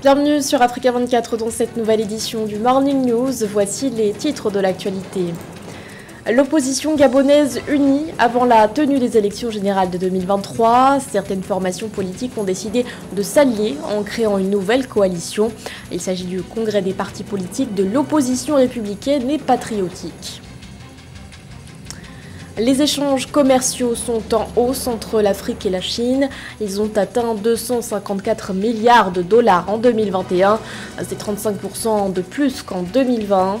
Bienvenue sur Africa 24 dans cette nouvelle édition du Morning News. Voici les titres de l'actualité. L'opposition gabonaise unie avant la tenue des élections générales de 2023. Certaines formations politiques ont décidé de s'allier en créant une nouvelle coalition. Il s'agit du congrès des partis politiques de l'opposition républicaine et patriotique. Les échanges commerciaux sont en hausse entre l'Afrique et la Chine. Ils ont atteint 254 milliards de dollars en 2021. C'est 35% de plus qu'en 2020.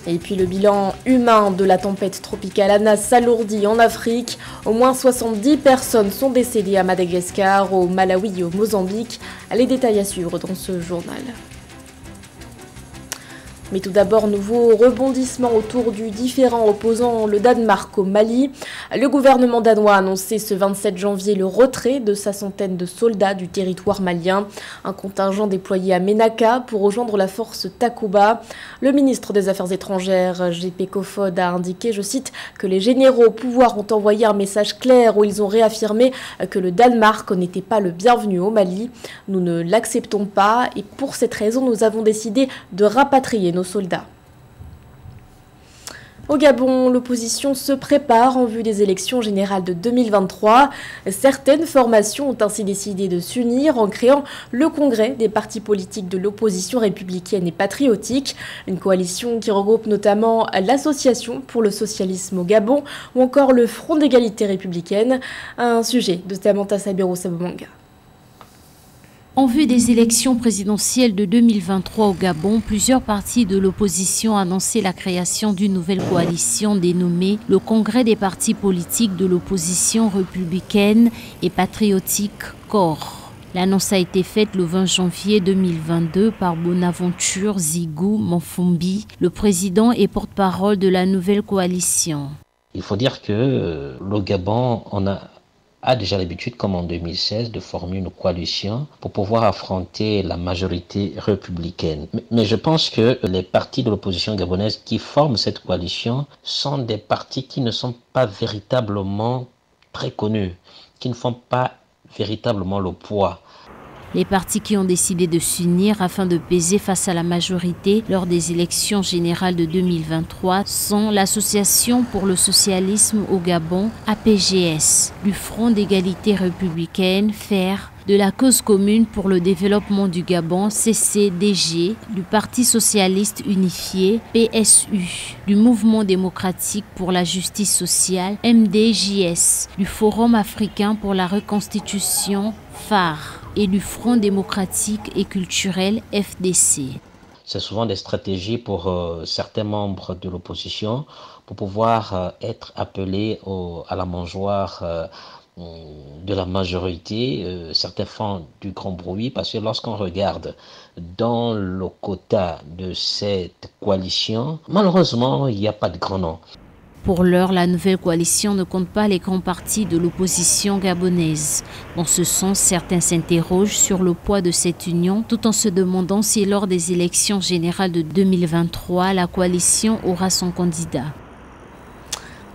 Et puis le bilan humain de la tempête tropicale Ana s'alourdit en Afrique. Au moins 70 personnes sont décédées à Madagascar, au Malawi et au Mozambique. Les détails à suivre dans ce journal. Mais tout d'abord, nouveau rebondissement autour du différend opposant le Danemark au Mali. Le gouvernement danois a annoncé ce 27 janvier le retrait de sa centaine de soldats du territoire malien. Un contingent déployé à Ménaka pour rejoindre la force Takuba. Le ministre des Affaires étrangères, J.P. Kofod, a indiqué, je cite, que les généraux au pouvoir ont envoyé un message clair où ils ont réaffirmé que le Danemark n'était pas le bienvenu au Mali. Nous ne l'acceptons pas et pour cette raison, nous avons décidé de rapatrier nos soldats. Au Gabon, l'opposition se prépare en vue des élections générales de 2023. Certaines formations ont ainsi décidé de s'unir en créant le congrès des partis politiques de l'opposition républicaine et patriotique, une coalition qui regroupe notamment l'Association pour le socialisme au Gabon ou encore le Front d'égalité républicaine, un sujet de Samantha Sabiro-Sabomanga. En vue des élections présidentielles de 2023 au Gabon, plusieurs partis de l'opposition ont annoncé la création d'une nouvelle coalition dénommée le Congrès des partis politiques de l'opposition républicaine et patriotique COR. L'annonce a été faite le 20 janvier 2022 par Bonaventure Zigou Monfumbi, le président et porte-parole de la nouvelle coalition. Il faut dire que le Gabon, a déjà l'habitude, comme en 2016, de former une coalition pour pouvoir affronter la majorité républicaine. Mais je pense que les partis de l'opposition gabonaise qui forment cette coalition sont des partis qui ne sont pas véritablement très connus, qui ne font pas véritablement le poids. Les partis qui ont décidé de s'unir afin de peser face à la majorité lors des élections générales de 2023 sont l'Association pour le socialisme au Gabon, APGS, du Front d'égalité républicaine, FAIR, de la Cause commune pour le développement du Gabon, CCDG, du Parti socialiste unifié, PSU, du Mouvement démocratique pour la justice sociale, MDJS, du Forum africain pour la reconstitution, FAR, et du Front démocratique et culturel, FDC. C'est souvent des stratégies pour certains membres de l'opposition pour pouvoir être appelés à la mangeoire de la majorité. Certains font du grand bruit parce que lorsqu'on regarde dans le quota de cette coalition, malheureusement, il n'y a pas de grand nom. Pour l'heure, la nouvelle coalition ne compte pas les grands partis de l'opposition gabonaise. Dans ce sens, certains s'interrogent sur le poids de cette union, tout en se demandant si lors des élections générales de 2023, la coalition aura son candidat.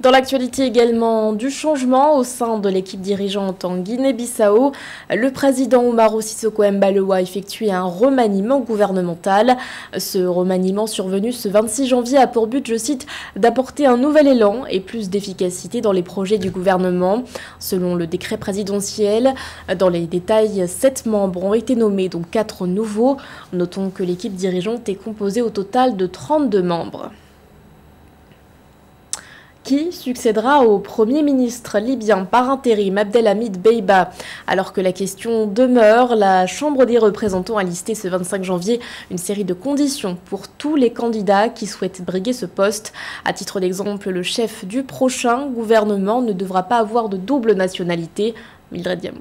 Dans l'actualité également du changement au sein de l'équipe dirigeante en Guinée-Bissau, le président Umaro Sissoco Embalo a effectué un remaniement gouvernemental. Ce remaniement survenu ce 26 janvier a pour but, je cite, d'apporter un nouvel élan et plus d'efficacité dans les projets du gouvernement. Selon le décret présidentiel, dans les détails, 7 membres ont été nommés, dont 4 nouveaux. Notons que l'équipe dirigeante est composée au total de 32 membres. Qui succédera au Premier ministre libyen par intérim Abdelhamid Dbeibah? Alors que la question demeure, la Chambre des représentants a listé ce 25 janvier une série de conditions pour tous les candidats qui souhaitent briguer ce poste. À titre d'exemple, le chef du prochain gouvernement ne devra pas avoir de double nationalité. Mildred Diamou.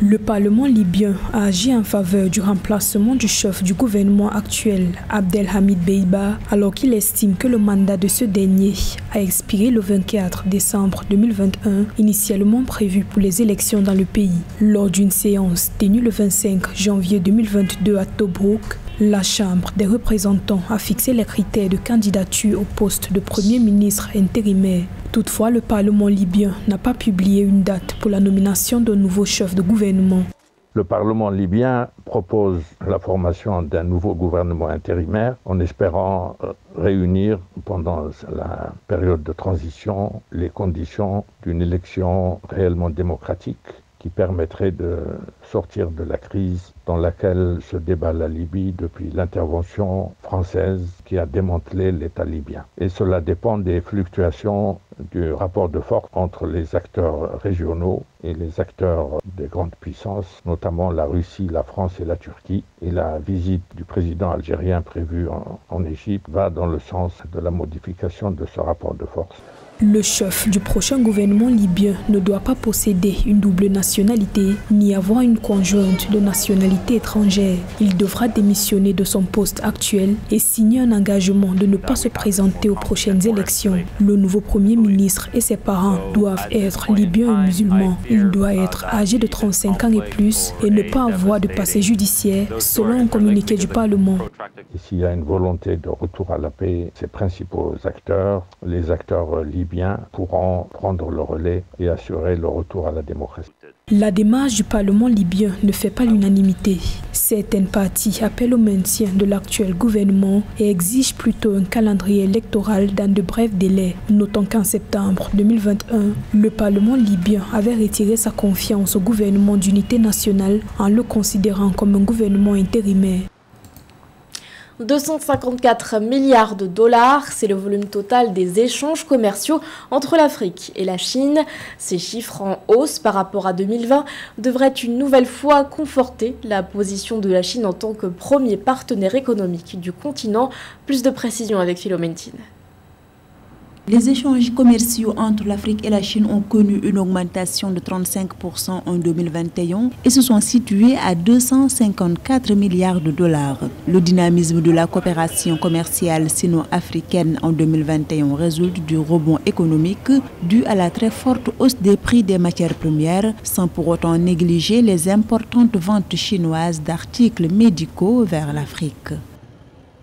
Le Parlement libyen a agi en faveur du remplacement du chef du gouvernement actuel, Abdelhamid Dbeibah, alors qu'il estime que le mandat de ce dernier a expiré le 24 décembre 2021, initialement prévu pour les élections dans le pays. Lors d'une séance tenue le 25 janvier 2022 à Tobrouk, La Chambre des représentants a fixé les critères de candidature au poste de Premier ministre intérimaire. Toutefois, le Parlement libyen n'a pas publié une date pour la nomination d'un nouveau chef de gouvernement. Le Parlement libyen propose la formation d'un nouveau gouvernement intérimaire en espérant réunir pendant la période de transition les conditions d'une élection réellement démocratique qui permettrait de sortir de la crise dans laquelle se débat la Libye depuis l'intervention française qui a démantelé l'État libyen. Et cela dépend des fluctuations du rapport de force entre les acteurs régionaux et les acteurs des grandes puissances, notamment la Russie, la France et la Turquie. Et la visite du président algérien prévue en Égypte va dans le sens de la modification de ce rapport de force. Le chef du prochain gouvernement libyen ne doit pas posséder une double nationalité ni avoir une conjointe de nationalité étrangère. Il devra démissionner de son poste actuel et signer un engagement de ne pas se présenter aux prochaines élections. Le nouveau Premier ministre et ses parents doivent être libyens et musulmans. Il doit être âgé de 35 ans et plus et ne pas avoir de passé judiciaire, selon un communiqué du Parlement. Et s'il y a une volonté de retour à la paix, ces principaux acteurs, les acteurs libyens, pourront prendre le relais et assurer le retour à la démocratie. La démarche du Parlement libyen ne fait pas l'unanimité. Certaines parties appellent au maintien de l'actuel gouvernement et exigent plutôt un calendrier électoral dans de brefs délais. Notons qu'en septembre 2021, le Parlement libyen avait retiré sa confiance au gouvernement d'unité nationale en le considérant comme un gouvernement intérimaire. 254 milliards de dollars, c'est le volume total des échanges commerciaux entre l'Afrique et la Chine. Ces chiffres en hausse par rapport à 2020 devraient une nouvelle fois conforter la position de la Chine en tant que premier partenaire économique du continent. Plus de précisions avec Philomène Tine. Les échanges commerciaux entre l'Afrique et la Chine ont connu une augmentation de 35% en 2021 et se sont situés à 254 milliards de dollars. Le dynamisme de la coopération commerciale sino-africaine en 2021 résulte du rebond économique dû à la très forte hausse des prix des matières premières, sans pour autant négliger les importantes ventes chinoises d'articles médicaux vers l'Afrique.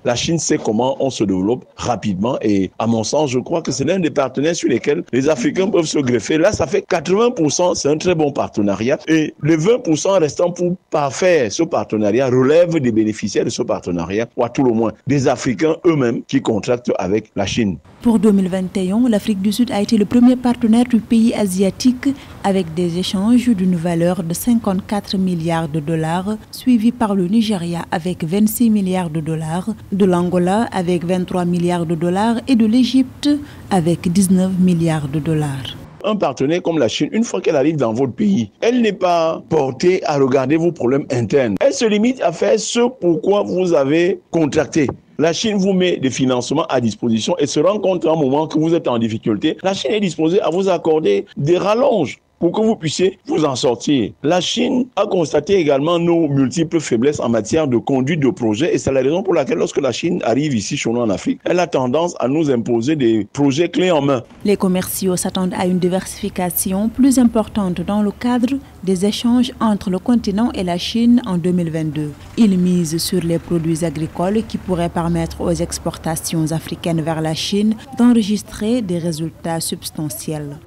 La Chine sait comment on se développe rapidement et à mon sens, je crois que c'est l'un des partenaires sur lesquels les Africains peuvent se greffer. Là, ça fait 80%, c'est un très bon partenariat. Et les 20% restants pour parfaire ce partenariat relèvent des bénéficiaires de ce partenariat, ou à tout le moins des Africains eux-mêmes qui contractent avec la Chine. Pour 2021, l'Afrique du Sud a été le premier partenaire du pays asiatique avec des échanges d'une valeur de 54 milliards de dollars, suivi par le Nigeria avec 26 milliards de dollars, de l'Angola avec 23 milliards de dollars et de l'Égypte avec 19 milliards de dollars. Un partenaire comme la Chine, une fois qu'elle arrive dans votre pays, elle n'est pas portée à regarder vos problèmes internes. Elle se limite à faire ce pourquoi vous avez contracté. La Chine vous met des financements à disposition et se rend compte à un moment que vous êtes en difficulté. La Chine est disposée à vous accorder des rallonges pour que vous puissiez vous en sortir. La Chine a constaté également nos multiples faiblesses en matière de conduite de projet et c'est la raison pour laquelle lorsque la Chine arrive ici chez nous en Afrique, elle a tendance à nous imposer des projets clés en main. Les commerciaux s'attendent à une diversification plus importante dans le cadre des échanges entre le continent et la Chine en 2022. Ils misent sur les produits agricoles qui pourraient permettre aux exportations africaines vers la Chine d'enregistrer des résultats substantiels.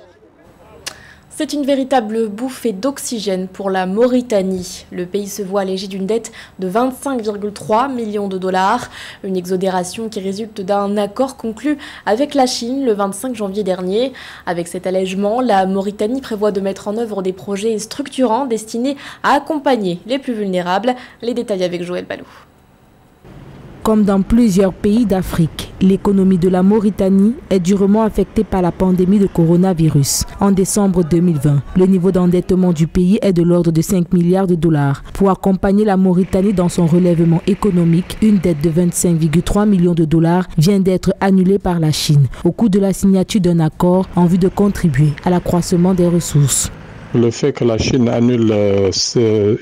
C'est une véritable bouffée d'oxygène pour la Mauritanie. Le pays se voit allégé d'une dette de 25,3 millions de dollars. Une exonération qui résulte d'un accord conclu avec la Chine le 25 janvier dernier. Avec cet allègement, la Mauritanie prévoit de mettre en œuvre des projets structurants destinés à accompagner les plus vulnérables. Les détails avec Joël Balou. Comme dans plusieurs pays d'Afrique, l'économie de la Mauritanie est durement affectée par la pandémie de coronavirus. En décembre 2020, le niveau d'endettement du pays est de l'ordre de 5 milliards de dollars. Pour accompagner la Mauritanie dans son relèvement économique, une dette de 25,3 millions de dollars vient d'être annulée par la Chine au cours de la signature d'un accord en vue de contribuer à l'accroissement des ressources. Le fait que la Chine annule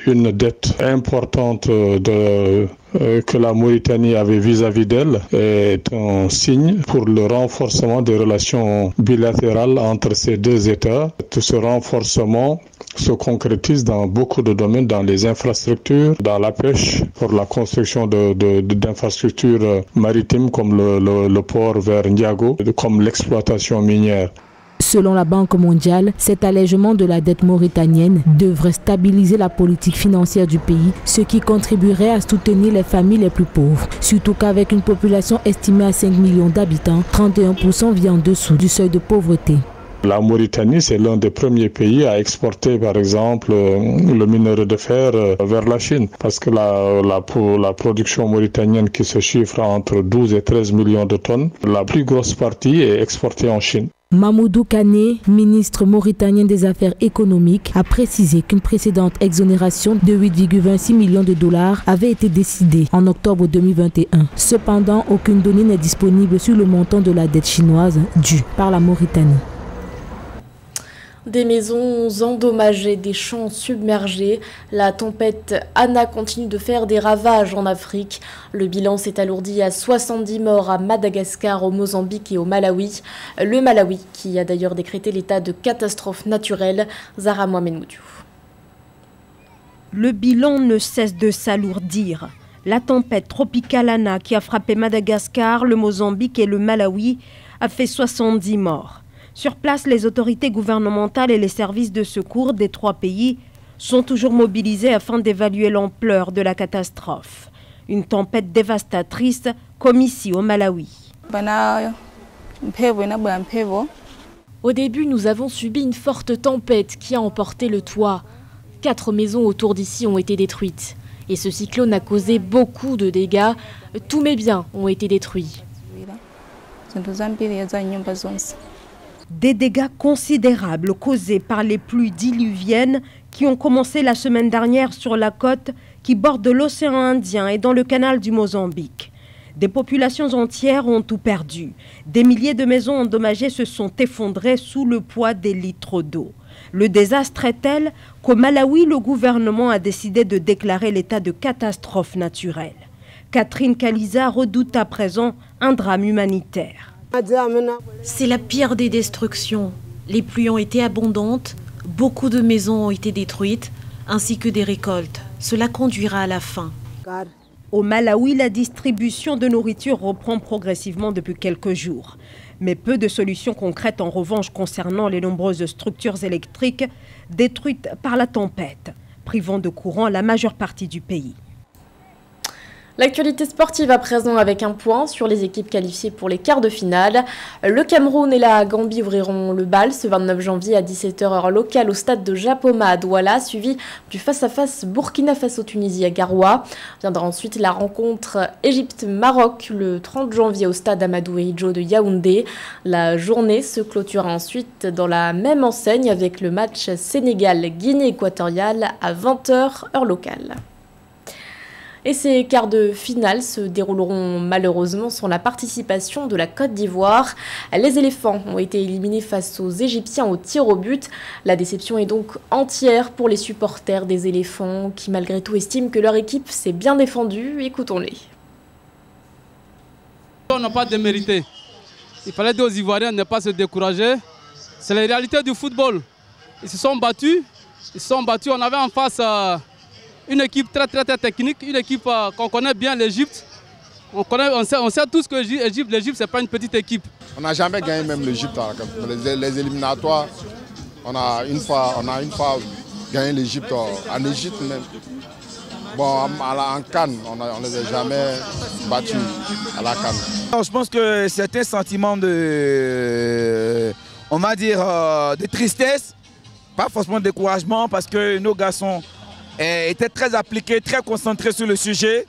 une dette importante que la Mauritanie avait vis-à-vis d'elle est un signe pour le renforcement des relations bilatérales entre ces deux États. Ce renforcement se concrétise dans beaucoup de domaines, dans les infrastructures, dans la pêche, pour la construction d'infrastructures maritimes comme le port vers Ndiago, comme l'exploitation minière. Selon la Banque mondiale, cet allègement de la dette mauritanienne devrait stabiliser la politique financière du pays, ce qui contribuerait à soutenir les familles les plus pauvres. Surtout qu'avec une population estimée à 5 millions d'habitants, 31% vit en dessous du seuil de pauvreté. La Mauritanie, c'est l'un des premiers pays à exporter, par exemple, le minerai de fer vers la Chine. Parce que la production mauritanienne qui se chiffre entre 12 et 13 millions de tonnes, la plus grosse partie est exportée en Chine. Mamoudou Kane, ministre mauritanien des Affaires économiques, a précisé qu'une précédente exonération de 8,26 millions de dollars avait été décidée en octobre 2021. Cependant, aucune donnée n'est disponible sur le montant de la dette chinoise due par la Mauritanie. Des maisons endommagées, des champs submergés. La tempête Anna continue de faire des ravages en Afrique. Le bilan s'est alourdi à 70 morts à Madagascar, au Mozambique et au Malawi. Le Malawi qui a d'ailleurs décrété l'état de catastrophe naturelle. Zahra Mohamed Moudiou. Le bilan ne cesse de s'alourdir. La tempête tropicale Anna qui a frappé Madagascar, le Mozambique et le Malawi a fait 70 morts. Sur place, les autorités gouvernementales et les services de secours des 3 pays sont toujours mobilisés afin d'évaluer l'ampleur de la catastrophe. Une tempête dévastatrice comme ici au Malawi. Au début, nous avons subi une forte tempête qui a emporté le toit. 4 maisons autour d'ici ont été détruites. Et ce cyclone a causé beaucoup de dégâts. Tous mes biens ont été détruits. Des dégâts considérables causés par les pluies diluviennes qui ont commencé la semaine dernière sur la côte qui borde l'océan Indien et dans le canal du Mozambique. Des populations entières ont tout perdu. Des milliers de maisons endommagées se sont effondrées sous le poids des litres d'eau. Le désastre est tel qu'au Malawi, le gouvernement a décidé de déclarer l'état de catastrophe naturelle. Catherine Kaliza redoute à présent un drame humanitaire. C'est la pire des destructions. Les pluies ont été abondantes, beaucoup de maisons ont été détruites, ainsi que des récoltes. Cela conduira à la faim. Au Malawi, la distribution de nourriture reprend progressivement depuis quelques jours. Mais peu de solutions concrètes en revanche concernant les nombreuses structures électriques détruites par la tempête, privant de courant la majeure partie du pays. L'actualité sportive à présent avec un point sur les équipes qualifiées pour les quarts de finale. Le Cameroun et la Gambie ouvriront le bal ce 29 janvier à 17h heure locale au stade de Japoma à Douala, suivi du face-à-face Burkina Faso-Tunisie à Garoua. Viendra ensuite la rencontre Égypte-Maroc le 30 janvier au stade Amadou Eidjo de Yaoundé. La journée se clôturera ensuite dans la même enseigne avec le match Sénégal-Guinée équatoriale à 20h heure locale. Et ces quarts de finale se dérouleront malheureusement sans la participation de la Côte d'Ivoire. Les éléphants ont été éliminés face aux Égyptiens au tir au but. La déception est donc entière pour les supporters des éléphants qui malgré tout estiment que leur équipe s'est bien défendue. Écoutons-les. On n'a pas démérité. Il fallait dire aux Ivoiriens de ne pas se décourager. C'est la réalité du football. Ils se sont battus. On avait en face... une équipe très technique, une équipe qu'on connaît bien, l'Égypte. On sait tous que l'Égypte, ce n'est pas une petite équipe. On n'a jamais gagné même l'Égypte. Les éliminatoires, on a une fois gagné l'Égypte, en Égypte même. Bon, en Cannes, on ne les a jamais battus à la Cannes. Je pense que c'est un sentiment de tristesse, pas forcément de découragement, parce que nos garçons étaient très appliqués, très concentrés sur le sujet.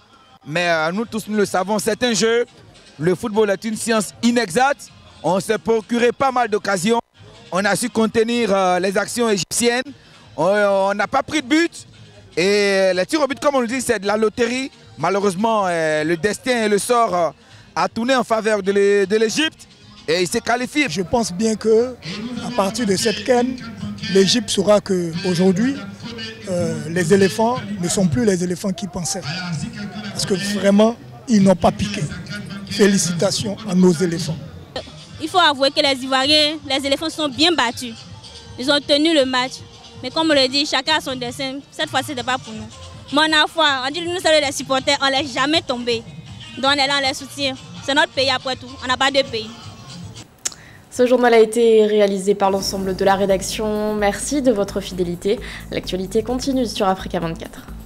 Mais nous tous, nous le savons, c'est un jeu. Le football est une science inexacte. On s'est procuré pas mal d'occasions. On a su contenir les actions égyptiennes. On n'a pas pris de but. Et les tirs au but, comme on le dit, c'est de la loterie. Malheureusement, le destin et le sort a tourné en faveur de l'Égypte. Et il s'est qualifié. Je pense bien qu'à partir de cette CAN, l'Égypte saura qu'aujourd'hui, les éléphants ne sont plus les éléphants qu'ils pensaient. Parce que vraiment, ils n'ont pas piqué. Félicitations à nos éléphants. Il faut avouer que les Ivoiriens, les éléphants sont bien battus. Ils ont tenu le match. Mais comme on le dit, chacun a son destin. Cette fois-ci, ce n'est pas pour nous. Mais on a foi. On dit nous sommes les supporters, on ne laisse jamais tomber. Donc on est là, on les soutient. C'est notre pays après tout. On n'a pas de pays. Ce journal a été réalisé par l'ensemble de la rédaction. Merci de votre fidélité. L'actualité continue sur Africa 24.